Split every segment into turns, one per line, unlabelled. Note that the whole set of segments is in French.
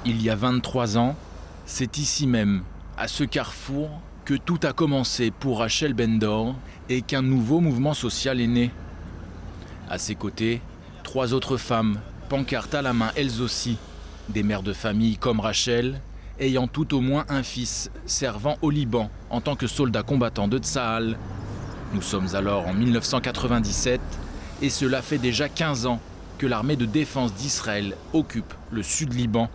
Il y a 23 ans, c'est ici même, à ce carrefour, que tout a commencé pour Rachel Ben-Dor et qu'un nouveau mouvement social est né. À ses côtés, 3 autres femmes, pancartes à la main elles aussi, des mères de famille comme Rachel, ayant tout au moins un fils servant au Liban en tant que soldat combattant de Tsahal. Nous sommes alors en 1997 et cela fait déjà 15 ans que l'armée de défense d'Israël occupe le sud Liban.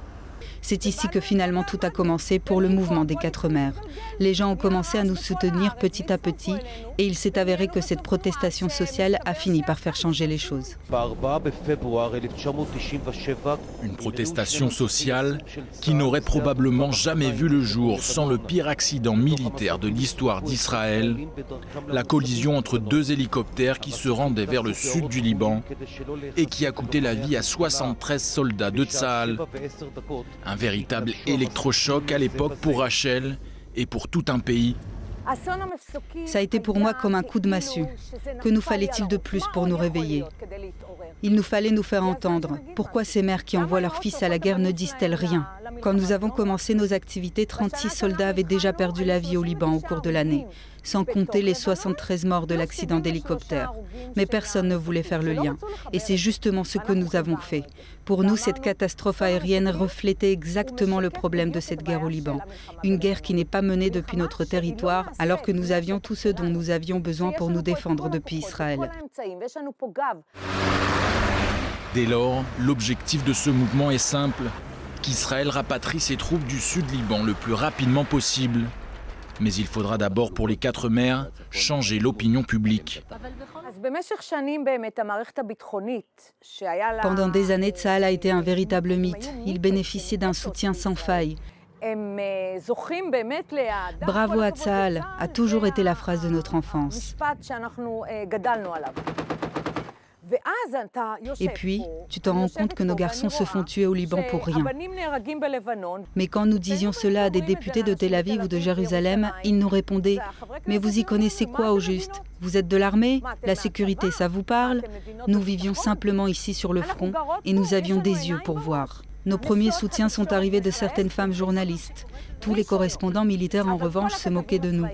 C'est ici que finalement tout a commencé pour le mouvement des 4 mers. Les gens ont commencé à nous soutenir petit à petit et il s'est avéré que cette protestation sociale a fini par faire changer les choses.
Une protestation sociale qui n'aurait probablement jamais vu le jour sans le pire accident militaire de l'histoire d'Israël, la collision entre 2 hélicoptères qui se rendaient vers le sud du Liban et qui a coûté la vie à 73 soldats de Tsahal. Un véritable électrochoc à l'époque pour Rachel et pour tout un pays.
Ça a été pour moi comme un coup de massue. Que nous fallait-il de plus pour nous réveiller? Il nous fallait nous faire entendre. Pourquoi ces mères qui envoient leurs fils à la guerre ne disent-elles rien? Quand nous avons commencé nos activités, 36 soldats avaient déjà perdu la vie au Liban au cours de l'année, sans compter les 73 morts de l'accident d'hélicoptère. Mais personne ne voulait faire le lien. Et c'est justement ce que nous avons fait. Pour nous, cette catastrophe aérienne reflétait exactement le problème de cette guerre au Liban. Une guerre qui n'est pas menée depuis notre territoire, alors que nous avions tout ce dont nous avions besoin pour nous défendre depuis Israël.
Dès lors, l'objectif de ce mouvement est simple, qu'Israël rapatrie ses troupes du sud Liban le plus rapidement possible. Mais il faudra d'abord pour les 4 mers changer l'opinion publique.
Pendant des années, Tsahal a été un véritable mythe. Il bénéficiait d'un soutien sans faille. Bravo à Tsahal a toujours été la phrase de notre enfance. Et puis, tu t'en rends compte que nos garçons se font tuer au Liban pour rien. Mais quand nous disions cela à des députés de Tel Aviv ou de Jérusalem, ils nous répondaient « Mais vous y connaissez quoi au juste? Vous êtes de l'armée? La sécurité, ça vous parle ?» Nous vivions simplement ici sur le front et nous avions des yeux pour voir. Nos premiers soutiens sont arrivés de certaines femmes journalistes. Tous les correspondants militaires, en revanche, se moquaient de nous.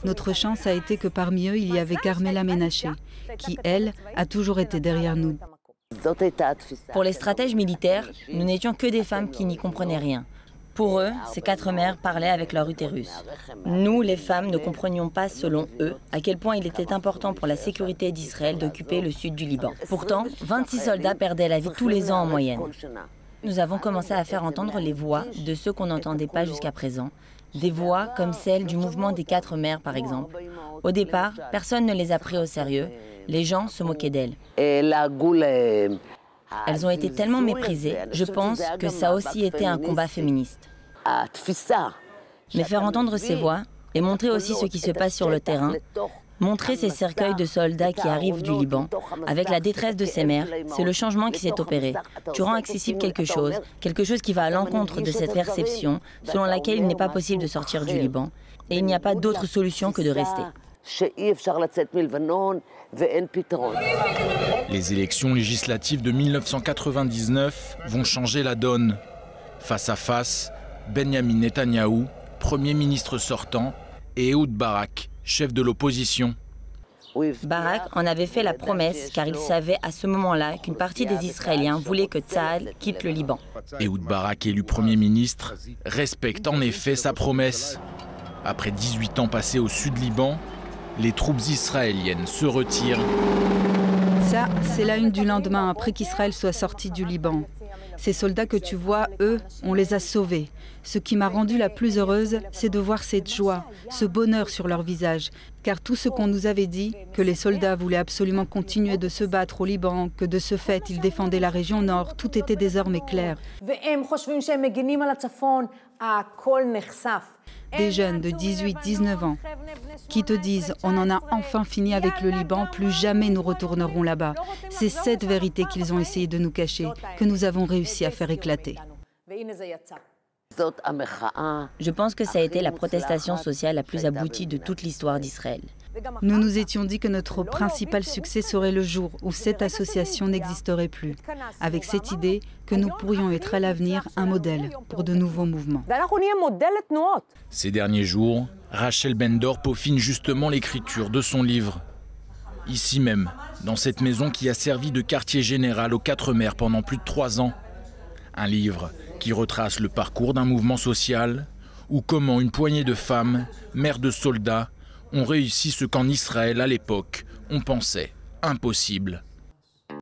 Notre chance a été que parmi eux, il y avait Carmela Menaché, qui, elle, a toujours été derrière nous.
Pour les stratèges militaires, nous n'étions que des femmes qui n'y comprenaient rien. Pour eux, ces 4 mères parlaient avec leur utérus. Nous, les femmes, ne comprenions pas, selon eux, à quel point il était important pour la sécurité d'Israël d'occuper le sud du Liban. Pourtant, 26 soldats perdaient la vie tous les ans en moyenne. Nous avons commencé à faire entendre les voix de ceux qu'on n'entendait pas jusqu'à présent. Des voix comme celle du mouvement des 4 mères, par exemple. Au départ, personne ne les a pris au sérieux. Les gens se moquaient d'elles. Elles ont été tellement méprisées, je pense que ça a aussi été un combat féministe. Mais faire entendre ces voix et montrer aussi ce qui se passe sur le terrain, montrer ces cercueils de soldats qui arrivent du Liban, avec la détresse de ces mères, c'est le changement qui s'est opéré. Tu rends accessible quelque chose qui va à l'encontre de cette perception selon laquelle il n'est pas possible de sortir du Liban. Et il n'y a pas d'autre solution que de rester.
Les élections législatives de 1999 vont changer la donne. Face à face, Benjamin Netanyahou, Premier ministre sortant, et Ehud Barak, chef de l'opposition.
Barak en avait fait la promesse car il savait à ce moment-là qu'une partie des Israéliens voulait que Tsahal quitte le Liban.
Ehud Barak, élu Premier ministre, respecte en effet sa promesse. Après 18 ans passés au sud Liban, les troupes israéliennes se retirent.
Ça, c'est la une du lendemain après qu'Israël soit sorti du Liban. Ces soldats que tu vois, eux, on les a sauvés. Ce qui m'a rendue la plus heureuse, c'est de voir cette joie, ce bonheur sur leur visage. Car tout ce qu'on nous avait dit, que les soldats voulaient absolument continuer de se battre au Liban, que de ce fait, ils défendaient la région nord, tout était désormais clair. Des jeunes de 18-19 ans qui te disent « On en a enfin fini avec le Liban, plus jamais nous retournerons là-bas ». C'est cette vérité qu'ils ont essayé de nous cacher, que nous avons réussi à faire éclater.
Je pense que ça a été la protestation sociale la plus aboutie de toute l'histoire d'Israël.
Nous nous étions dit que notre principal succès serait le jour où cette association n'existerait plus, avec cette idée que nous pourrions être à l'avenir un modèle pour de nouveaux mouvements.
Ces derniers jours, Rachel Ben-Dor peaufine justement l'écriture de son livre. Ici même, dans cette maison qui a servi de quartier général aux 4 mers pendant plus de 3 ans. Un livre qui retrace le parcours d'un mouvement social ou comment une poignée de femmes, mères de soldats, ont réussi ce qu'en Israël à l'époque, on pensait impossible.